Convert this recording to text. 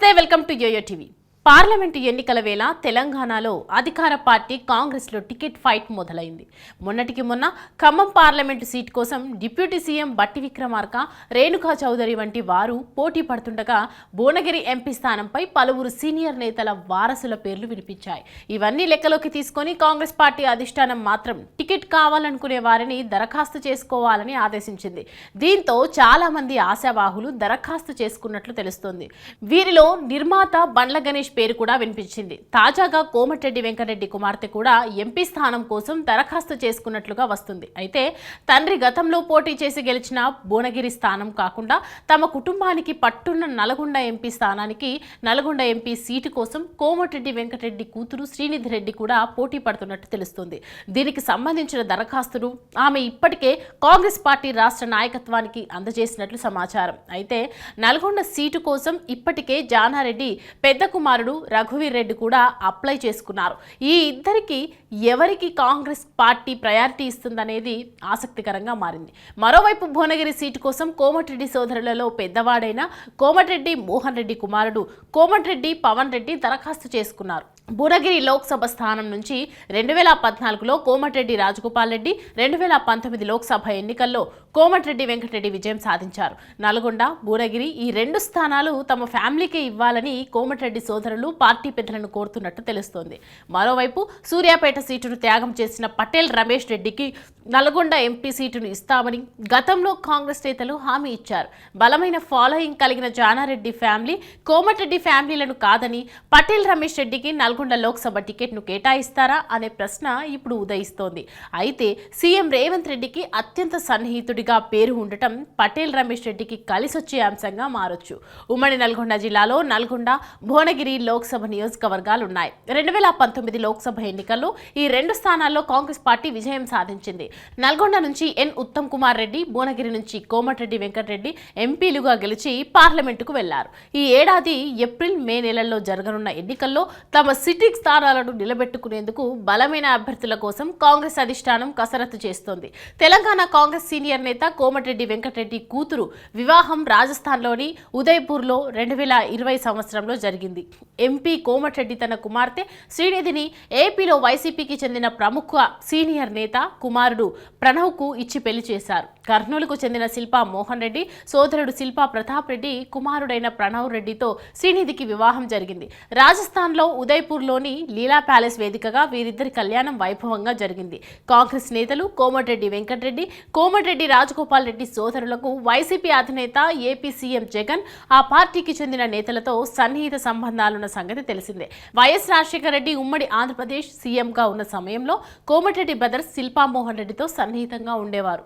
నమస్తే, welcome to YoYo TV. Parliament ఎన్నికల వేళ తెలంగాణలో అధికార పార్టీ కాంగ్రెస్లో టికెట్ ఫైట్ మొదలైంది. మొన్నటికి మొన్న ఖమ్మం పార్లమెంటు సీట్ కోసం డిప్యూటీ సీఎం బట్టి విక్రమార్క, రేణుకా చౌదరి వంటి వారు పోటీ పడుతుండగా భువనగిరి ఎంపీ స్థానంపై పలువురు సీనియర్ నేతల వారసుల పేర్లు వినిపించాయి. ఇవన్నీ లెక్కలోకి తీసుకొని కాంగ్రెస్ పార్టీ అధిష్టానం మాత్రం టికెట్ కావాలనుకునే వారిని దరఖాస్తు చేసుకోవాలని ఆదేశించింది. దీంతో చాలా మంది ఆశావాహులు దరఖాస్తు చేసుకున్నట్లు తెలుస్తోంది. వీరిలో నిర్మాత బండ్ల గణేష్ పేరు కూడా వినిపించింది. తాజాగా కోమటిరెడ్డి వెంకటరెడ్డి కుమార్తె కూడా ఎంపీ స్థానం కోసం దరఖాస్తు చేసుకున్నట్లుగా వస్తుంది. అయితే తండ్రి గతంలో పోటీ చేసి గెలిచిన భువనగిరి స్థానం కాకుండా తమ కుటుంబానికి పట్టున్న నల్గొండ ఎంపీ స్థానానికి నల్గొండ ఎంపీ సీటు కోసం కోమటిరెడ్డి వెంకటరెడ్డి కూతురు శ్రీనిధి రెడ్డి కూడా పోటీ పడుతున్నట్టు తెలుస్తుంది. దీనికి సంబంధించిన దరఖాస్తును ఆమె ఇప్పటికే కాంగ్రెస్ పార్టీ రాష్ట్ర నాయకత్వానికి అందజేసినట్లు సమాచారం. అయితే నల్గొండ సీటు కోసం ఇప్పటికే జానారెడ్డి పెద్ద కుమారుడు రఘువీర్ రెడ్డి కూడా అప్లై చేసుకున్నారు. ఈ ఇద్దరికి ఎవరికి కాంగ్రెస్ పార్టీ ప్రయారిటీ ఇస్తుందనేది ఆసక్తికరంగా మారింది. మరోవైపు భువనగిరి సీటు కోసం కోమటిరెడ్డి సోదరులలో పెద్దవాడైన కోమటిరెడ్డి మోహన్ రెడ్డి కుమారుడు కోమటిరెడ్డి పవన్ రెడ్డి దరఖాస్తు చేసుకున్నారు. భువనగిరి లోక్సభ స్థానం నుంచి 2014లో కోమటిరెడ్డి రాజగోపాల్ రెడ్డి, 2019 లోక్సభ ఎన్నికల్లో కోమటిరెడ్డి వెంకటరెడ్డి విజయం సాధించారు. నల్గొండ, భువనగిరి ఈ రెండు స్థానాలు తమ ఫ్యామిలీకే ఇవ్వాలని కోమటిరెడ్డి సోదరులు పార్టీ పెద్దలను కోరుతున్నట్టు తెలుస్తోంది. మరోవైపు సూర్యాపేట సీటును త్యాగం చేసిన పటేల్ రమేష్ రెడ్డికి నల్గొండ ఎంపీ సీటును ఇస్తామని గతంలో కాంగ్రెస్ నేతలు హామీ ఇచ్చారు. బలమైన ఫాలోయింగ్ కలిగిన జానారెడ్డి ఫ్యామిలీ, కోమటిరెడ్డి ఫ్యామిలీలను కాదని పటేల్ రమేష్ రెడ్డికి నల్గొండ లోక్సభ టికెట్ను కేటాయిస్తారా అనే ప్రశ్న ఇప్పుడు ఉదయిస్తోంది. అయితే సీఎం రేవంత్ రెడ్డికి అత్యంత సన్నిహితుడిగా పేరు ఉండటం పటేల్ రమేష్ రెడ్డికి కలిసొచ్చే అంశంగా మారొచ్చు. ఉమ్మడి నల్గొండ జిల్లాలో నల్గొండ, భువనగిరి లోక్సభ నియోజకవర్గాలున్నాయి. 2019 లోక్సభ ఎన్నికల్లో ఈ రెండు స్థానాల్లో కాంగ్రెస్ పార్టీ విజయం సాధించింది. నల్గొండ నుంచి ఎన్ ఉత్తమ్ కుమార్ రెడ్డి, భువనగిరి నుంచి కోమటిరెడ్డి వెంకటరెడ్డి ఎంపీలుగా గెలిచి పార్లమెంటుకు వెళ్లారు. ఈ ఏడాది ఏప్రిల్, మే నెలల్లో జరగనున్న ఎన్నికల్లో తమ సిట్టింగ్ స్థానాలను నిలబెట్టుకునేందుకు బలమైన అభ్యర్థుల కోసం కాంగ్రెస్ అధిష్టానం కసరత్తు చేస్తోంది. తెలంగాణ కాంగ్రెస్ సీనియర్ నేత కోమటిరెడ్డి వెంకటరెడ్డి కూతురు వివాహం రాజస్థాన్లోని ఉదయ్పూర్లో 2020 సంవత్సరంలో జరిగింది. ఎంపీ కోమటిరెడ్డి తన కుమార్తె శ్రీనిధిని ఏపీలో వైసీపీకి చెందిన ప్రముఖ సీనియర్ నేత కుమారుడు ప్రణవ్కు ఇచ్చి పెళ్లి చేశారు. కర్నూలుకు చెందిన శిల్పా మోహన్ రెడ్డి సోదరుడు శిల్పా ప్రతాప్ రెడ్డి కుమారుడైన ప్రణవ్ రెడ్డితో శ్రీనిధికి వివాహం జరిగింది. రాజస్థాన్లో ఉదయ్పూర్లోని లీలా ప్యాలెస్ వేదికగా వీరిద్దరి కళ్యాణం వైభవంగా జరిగింది. కాంగ్రెస్ నేతలు కోమటిరెడ్డి వెంకటరెడ్డి, కోమటిరెడ్డి రాజగోపాల్ రెడ్డి సోదరులకు వైసీపీ అధినేత ఏపీ సీఎం జగన్ ఆ పార్టీకి చెందిన నేతలతో సన్నిహిత సంబంధాలున్న సంగతి తెలిసిందే. వైఎస్ రాజశేఖర రెడ్డి ఉమ్మడి ఆంధ్రప్రదేశ్ సీఎంగా ఉన్న సమయంలో కోమటిరెడ్డి బ్రదర్స్ శిల్పా మోహన్ రెడ్డితో సన్నిహితంగా ఉండేవారు.